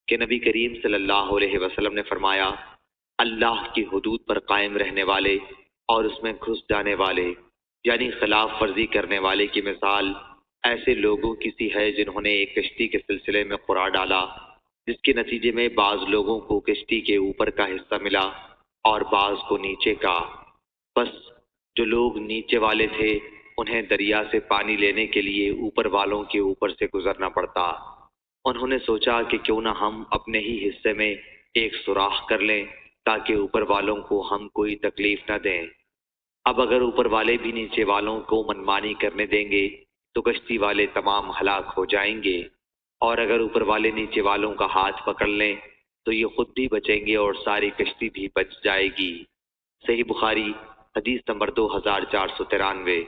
کہ نبی کریم صلی اللہ علیہ وسلم نے فرمایا، اللہ کی حدود پر قائم رہنے والے اور اس میں گھس جانے والے یعنی خلاف ورزی کرنے والے کی مثال ایسے لوگوں کی سی ہے جنہوں نے ایک کشتی کے سلسلے میں قرار ڈالا، جس کے نتیجے میں بعض لوگوں کو کشتی کے اوپر کا حصہ ملا اور بعض کو نیچے کا۔ بس جو لوگ نیچے والے تھے انہیں دریا سے پانی لینے کے لیے اوپر والوں کے اوپر سے گزرنا پڑتا۔ انہوں نے سوچا کہ کیوں نہ ہم اپنے ہی حصے میں ایک سوراخ کر لیں تاکہ اوپر والوں کو ہم کوئی تکلیف نہ دیں۔ اب اگر اوپر والے بھی نیچے والوں کو منمانی کرنے دیں گے تو کشتی والے تمام ہلاک ہو جائیں گے، اور اگر اوپر والے نیچے والوں کا ہاتھ پکڑ لیں تو یہ خود بھی بچیں گے اور ساری کشتی بھی بچ جائے گی۔ صحیح بخاری حدیث نمبر 2493۔